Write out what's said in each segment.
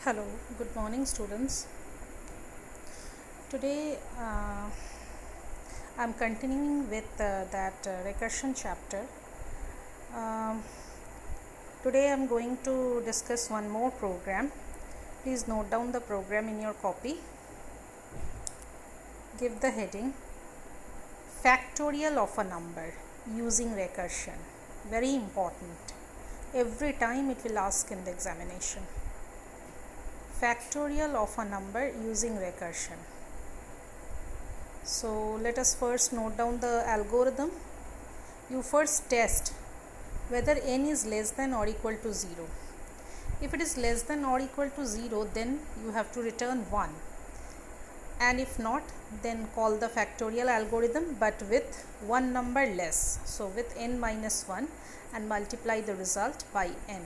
Hello, good morning, students. Today I'm continuing with that recursion chapter. Um, Today I'm going to discuss one more program. Please note down the program in your copy. Give the heading Factorial of a number using recursion. Very important. Every time it will ask in the examination. Factorial of a number using recursion. So let us first note down the algorithm. You first test whether n is less than or equal to 0. If it is less than or equal to 0, then you have to return 1, and if not, then call the factorial algorithm but with one number less, so with n minus 1, and multiply the result by n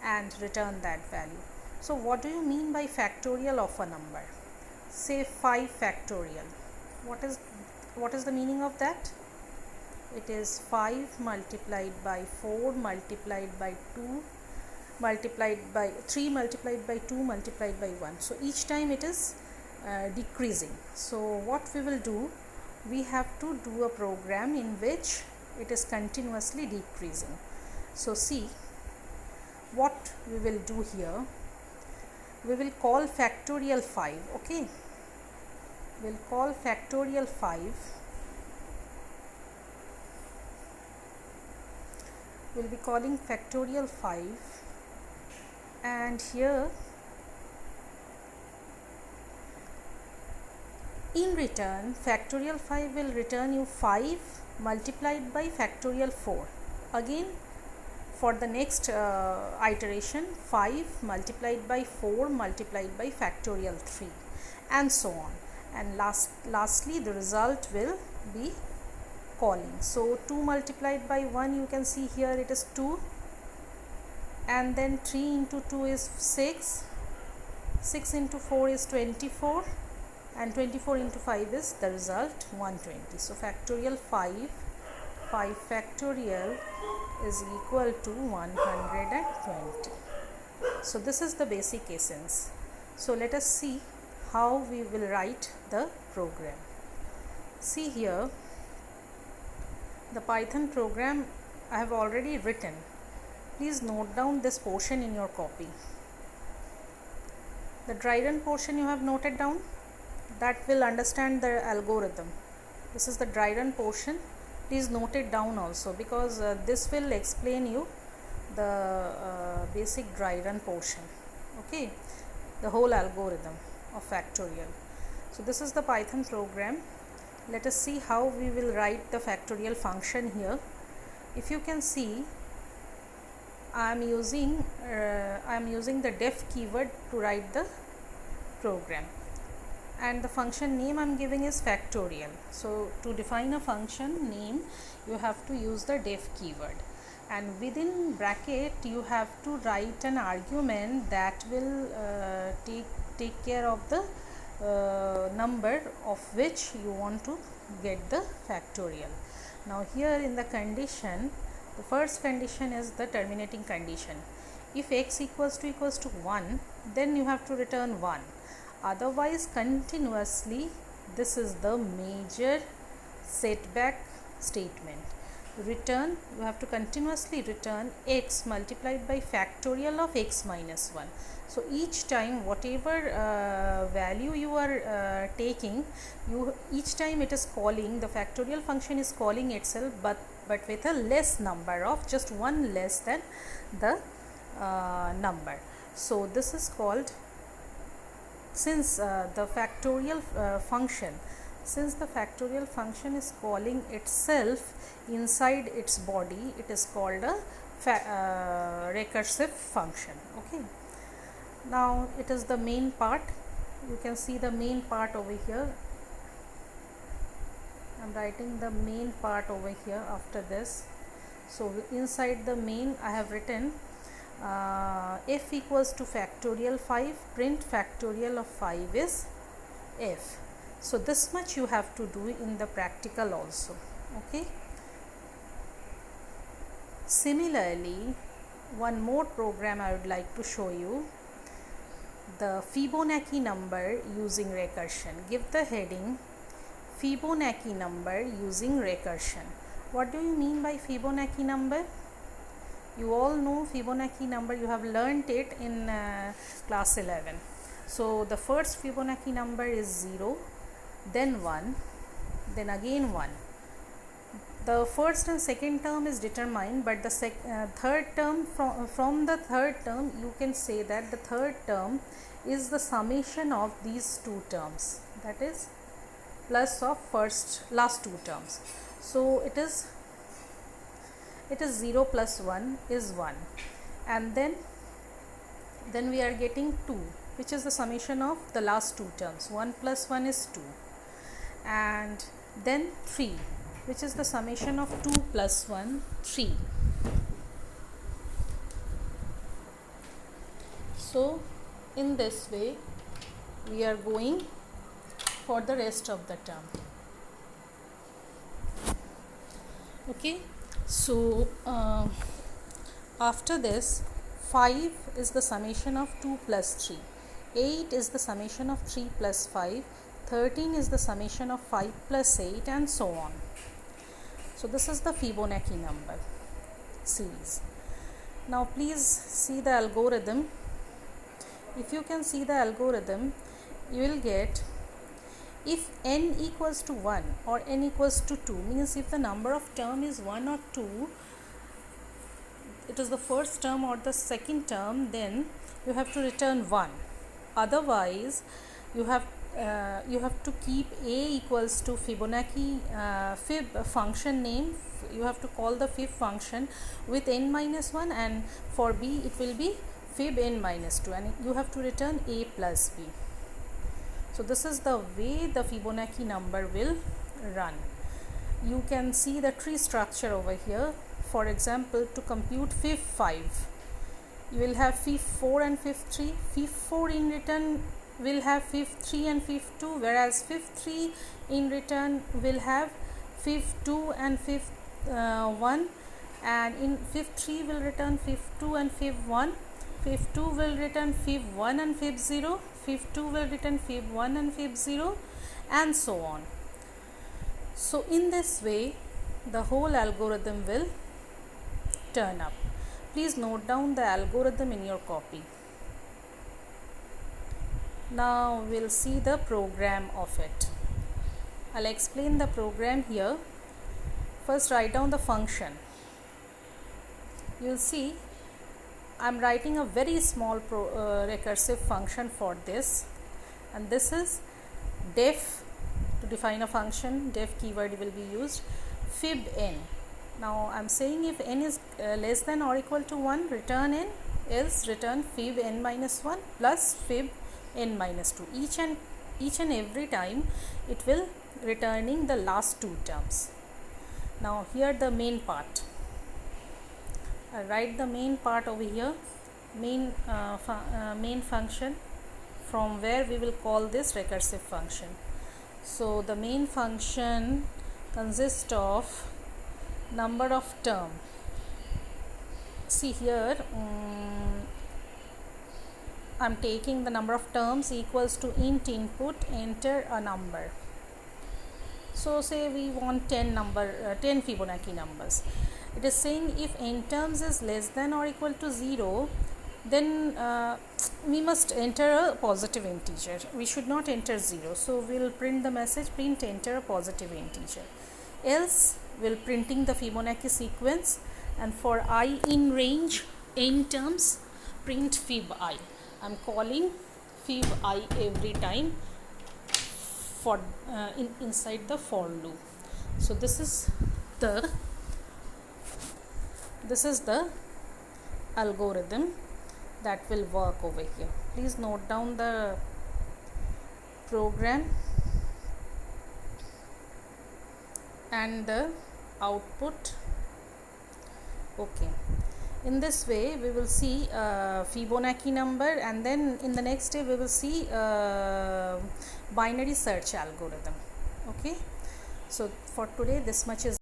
and return that value. So what do you mean by factorial of a number? Say 5 factorial. What is the meaning of that? It is 5 multiplied by 4 multiplied by 2 multiplied by 3 multiplied by 2 multiplied by 1. So each time it is decreasing. So what we will do, we have to do a program in which it is continuously decreasing. So see what we will do here. We will call factorial 5. Okay, we'll call factorial 5. We'll be calling factorial 5, and here in return factorial 5 will return you 5 multiplied by factorial 4. Again for the next iteration, 5 multiplied by 4 multiplied by factorial 3, and so on, and lastly the result will be calling. So 2 multiplied by 1, you can see here it is 2, and then 3 into 2 is 6, 6 into 4 is 24, and 24 into 5 is the result 120. So factorial 5 factorial is equal to 120. So this is the basic essence. So let us see how we will write the program. See here, the Python program I have already written. Please note down this portion in your copy. The dry run portion you have noted down, that will understand the algorithm. This is the dry run portion. Please note it down also, because this will explain you the basic dry run portion. Okay, the whole algorithm of factorial. So this is the Python program. Let us see how we will write the factorial function here. If you can see, I am using the def keyword to write the program, and the function name I am giving is factorial. So to define a function name, you have to use the def keyword, and within bracket you have to write an argument that will take care of the number of which you want to get the factorial. Now here in the condition, the first condition is the terminating condition. If x equals to 1, then you have to return 1. Otherwise continuously, this is the major setback statement. Return, you have to continuously return x multiplied by factorial of x minus 1. So each time whatever value you are taking, each time it is calling, the factorial function is calling itself, but with a less number of just one less than the number. So this is called, since the factorial function is calling itself inside its body, it is called a recursive function. Okay, now it is the main part. You can see the main part over here. I am writing the main part over here after this. So inside the main I have written f equals to factorial 5, print factorial of 5 is f. So this much you have to do in the practical also. Okay, similarly one more program I would like to show you. the Fibonacci number using recursion. Give the heading Fibonacci number using recursion. What do you mean by Fibonacci number? You all know Fibonacci number, you have learnt it in class 11. So the first Fibonacci number is 0, then 1, then again 1. The first and second term is determined, but the third term, from the third term you can say that the third term is the summation of these two terms, that is plus of last two terms. So it is 0 plus 1 is 1, and then we are getting 2, which is the summation of the last two terms. 1 plus 1 is 2, and then 3, which is the summation of 2 plus 1, 3. So in this way we are going for the rest of the term. Okay, so after this, 5 is the summation of 2 plus 3, 8 is the summation of 3 plus 5, 13 is the summation of 5 plus 8, and so on. So this is the Fibonacci number series. Now please see the algorithm. If you can see the algorithm, you will get, if n equals to 1 or n equals to 2, means if the number of term is 1 or 2, it is the first term or the second term, then you have to return 1. Otherwise you have to keep a equals to Fibonacci fib function name. You have to call the fib function with n minus 1, and for b it will be fib n minus 2, and you have to return a plus b. So this is the way the Fibonacci number will run. You can see the tree structure over here. For example, to compute fib 5, you will have fib 4 and fib 3. Fib 4 in return will have fib 3 and fib 2, whereas fib 3 in return will have fib 2 and fib 1, and in fib 3 will return fib 2 and fib 1. Fib 2 will return fib 1 and fib 0, fib 2 will return fib 1 and fib 0, and so on. So in this way the whole algorithm will turn up. Please note down the algorithm in your copy. Now we'll see the program of it. I'll explain the program here. First write down the function. You'll see I'm writing a very small recursive function for this, and this is def. To define a function, def keyword will be used. Fib n. Now I'm saying if n is less than or equal to 1, return n is return fib n minus 1 plus fib n minus 2. Each and every time it will returning the last two terms. Now here the main part. I write the main part over here, main function, from where we will call this recursive function. So the main function consists of number of term. See here, I'm taking the number of terms equals to int input, enter a number. So say we want 10 Fibonacci numbers. It is saying if n terms is less than or equal to 0, then we must enter a positive integer. We should not enter 0. So we will print the message, print enter a positive integer. Else we will printing the Fibonacci sequence, and for I in range n terms, print fib I. I am calling fib I every time for inside the for loop. So this is the algorithm that will work over here. Please note down the program and the output. Okay, in this way we will see Fibonacci number, and then in the next day we will see binary search algorithm. Okay, so for today this much is